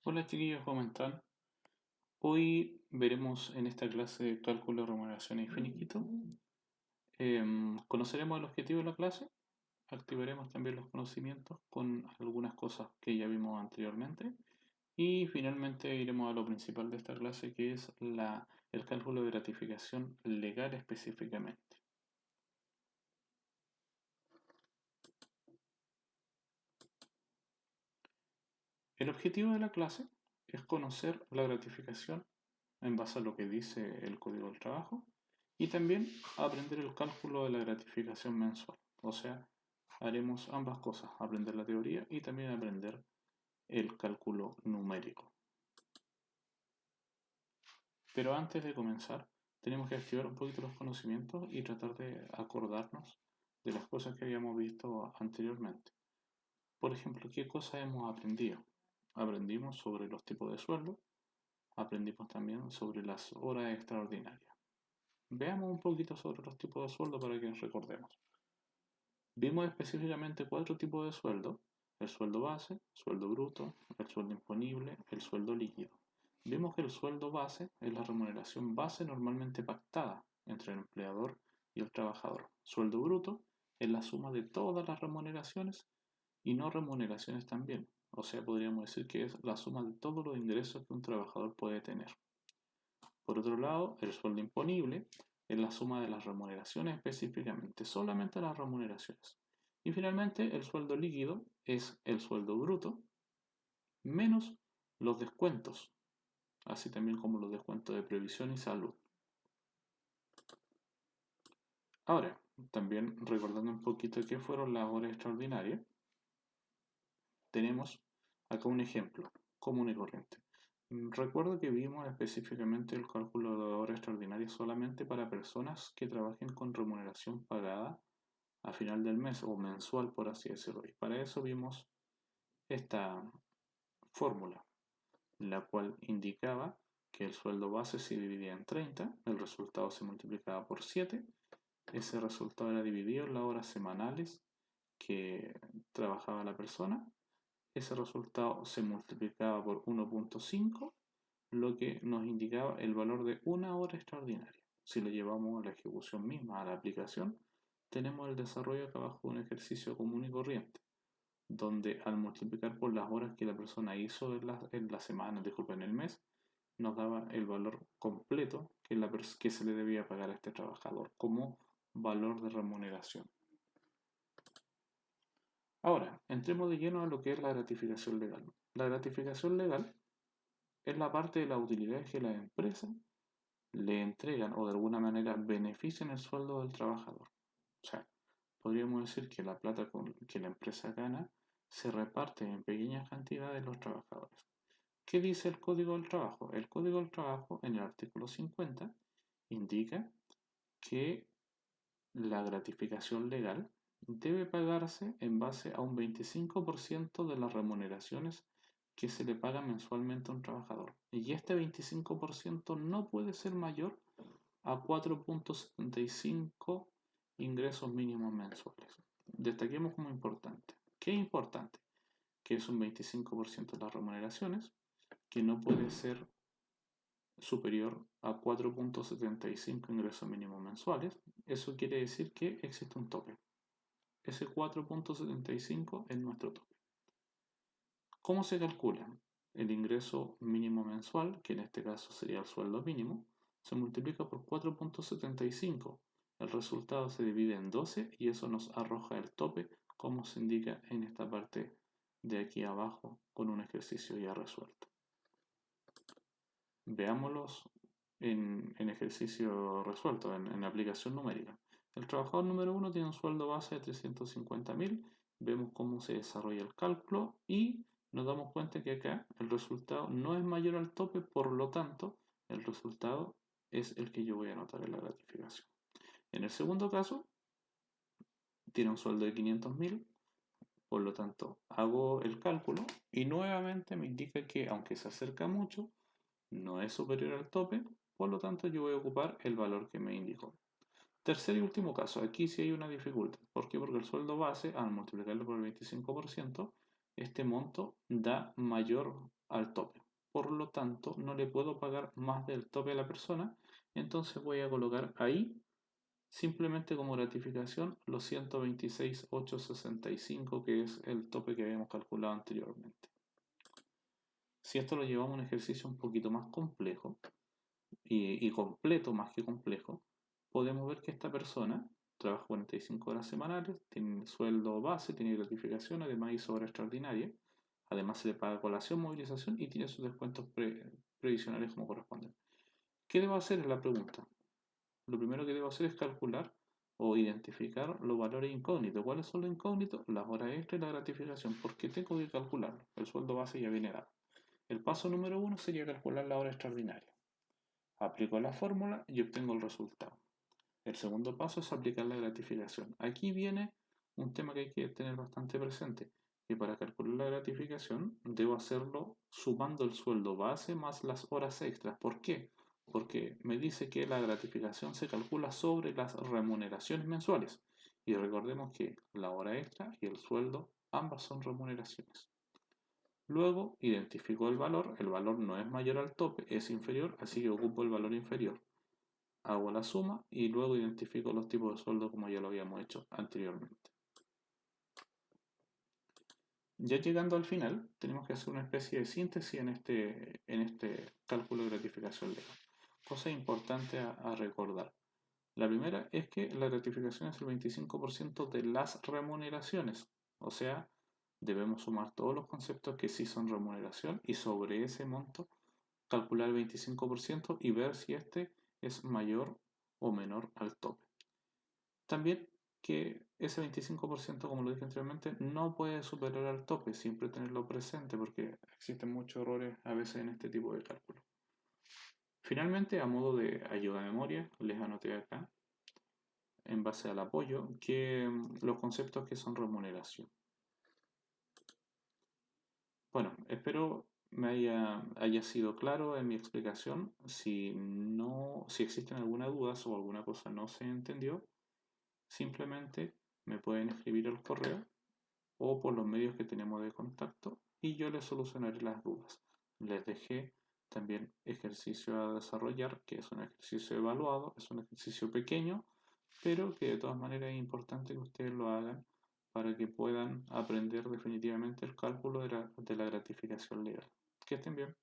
Hola chiquillos, ¿cómo están? Hoy veremos en esta clase de cálculo de remuneración y finiquito. Conoceremos el objetivo de la clase, activaremos también los conocimientos con algunas cosas que ya vimos anteriormente y finalmente iremos a lo principal de esta clase que es el cálculo de gratificación legal específicamente. El objetivo de la clase es conocer la gratificación en base a lo que dice el Código del Trabajo y también aprender el cálculo de la gratificación mensual. O sea, haremos ambas cosas, aprender la teoría y también aprender el cálculo numérico. Pero antes de comenzar, tenemos que activar un poquito los conocimientos y tratar de acordarnos de las cosas que habíamos visto anteriormente. Por ejemplo, ¿qué cosas hemos aprendido? Aprendimos sobre los tipos de sueldo, aprendimos también sobre las horas extraordinarias. Veamos un poquito sobre los tipos de sueldo para que recordemos. Vimos específicamente cuatro tipos de sueldo: el sueldo base, sueldo bruto, el sueldo imponible, el sueldo líquido. Vimos que el sueldo base es la remuneración base normalmente pactada entre el empleador y el trabajador. Sueldo bruto es la suma de todas las remuneraciones y no remuneraciones también. O sea, podríamos decir que es la suma de todos los ingresos que un trabajador puede tener. Por otro lado, el sueldo imponible es la suma de las remuneraciones específicamente, solamente las remuneraciones. Y finalmente, el sueldo líquido es el sueldo bruto menos los descuentos, así también como los descuentos de previsión y salud. Ahora, también recordando un poquito qué fueron las horas extraordinarias, tenemos acá un ejemplo común y corriente. Recuerdo que vimos específicamente el cálculo de horas extraordinarias solamente para personas que trabajen con remuneración pagada a final del mes o mensual, por así decirlo. Y para eso vimos esta fórmula, la cual indicaba que el sueldo base se dividía en 30, el resultado se multiplicaba por 7, ese resultado era dividido en las horas semanales que trabajaba la persona. Ese resultado se multiplicaba por 1.5, lo que nos indicaba el valor de una hora extraordinaria. Si lo llevamos a la ejecución misma, a la aplicación, tenemos el desarrollo acá abajo de un ejercicio común y corriente, donde al multiplicar por las horas que la persona hizo en la semana, disculpen, en el mes, nos daba el valor completo que se le debía pagar a este trabajador como valor de remuneración. Ahora, entremos de lleno a lo que es la gratificación legal. La gratificación legal es la parte de las utilidades que las empresas le entregan o de alguna manera benefician el sueldo del trabajador. O sea, podríamos decir que la plata que la empresa gana se reparte en pequeñas cantidades los trabajadores. ¿Qué dice el Código del Trabajo? El Código del Trabajo en el artículo 50 indica que la gratificación legal debe pagarse en base a un 25% de las remuneraciones que se le paga mensualmente a un trabajador. Y este 25% no puede ser mayor a 4.75 ingresos mínimos mensuales. Destaquemos como importante. ¿Qué es importante? Que es un 25% de las remuneraciones, que no puede ser superior a 4.75 ingresos mínimos mensuales. Eso quiere decir que existe un tope. Ese 4.75 es nuestro tope. ¿Cómo se calcula? El ingreso mínimo mensual, que en este caso sería el sueldo mínimo, se multiplica por 4.75. El resultado se divide en 12 y eso nos arroja el tope, como se indica en esta parte de aquí abajo con un ejercicio ya resuelto. Veámoslos en ejercicio resuelto, en aplicación numérica. El trabajador número 1 tiene un sueldo base de 350.000. Vemos cómo se desarrolla el cálculo y nos damos cuenta que acá el resultado no es mayor al tope, por lo tanto, el resultado es el que yo voy a anotar en la gratificación. En el segundo caso, tiene un sueldo de 500.000, por lo tanto, hago el cálculo y nuevamente me indica que, aunque se acerca mucho, no es superior al tope, por lo tanto yo voy a ocupar el valor que me indicó. Tercer y último caso, aquí sí hay una dificultad. ¿Por qué? Porque el sueldo base, al multiplicarlo por el 25%, este monto da mayor al tope. Por lo tanto, no le puedo pagar más del tope a la persona, entonces voy a colocar ahí simplemente como gratificación los 126.865, que es el tope que habíamos calculado anteriormente. Si esto lo llevamos a un ejercicio un poquito más complejo y completo más que complejo, podemos ver que esta persona trabaja 45 horas semanales, tiene sueldo base, tiene gratificación, además hizo hora extraordinaria, además se le paga colación, movilización y tiene sus descuentos previsionales como corresponden. ¿Qué debo hacer? Es la pregunta. Lo primero que debo hacer es calcular o identificar los valores incógnitos. ¿Cuáles son los incógnitos? Las horas extra y la gratificación. ¿Por qué tengo que calcularlo? El sueldo base ya viene dado. El paso número uno sería calcular la hora extraordinaria. Aplico la fórmula y obtengo el resultado. El segundo paso es aplicar la gratificación. Aquí viene un tema que hay que tener bastante presente, que para calcular la gratificación debo hacerlo sumando el sueldo base más las horas extras. ¿Por qué? Porque me dice que la gratificación se calcula sobre las remuneraciones mensuales. Y recordemos que la hora extra y el sueldo ambas son remuneraciones. Luego identifico el valor no es mayor al tope, es inferior, así que ocupo el valor inferior. Hago la suma y luego identifico los tipos de sueldo como ya lo habíamos hecho anteriormente. Ya llegando al final, tenemos que hacer una especie de síntesis en este cálculo de gratificación legal. Cosa importante a recordar. La primera es que la gratificación es el 25% de las remuneraciones, o sea, debemos sumar todos los conceptos que sí son remuneración y sobre ese monto calcular el 25% y ver si este es mayor o menor al tope. También que ese 25%, como lo dije anteriormente, no puede superar al tope, siempre tenerlo presente porque existen muchos errores a veces en este tipo de cálculo. Finalmente, a modo de ayuda a memoria, les anoté acá, en base al apoyo, que los conceptos que son remuneración. Bueno, espero me haya sido claro en mi explicación. Si existen alguna duda o alguna cosa no se entendió, simplemente me pueden escribir al correo o por los medios que tenemos de contacto y yo les solucionaré las dudas. Les dejé también ejercicio a desarrollar, que es un ejercicio evaluado, es un ejercicio pequeño, pero que de todas maneras es importante que ustedes lo hagan para que puedan aprender definitivamente el cálculo de la gratificación legal. Que estén bien.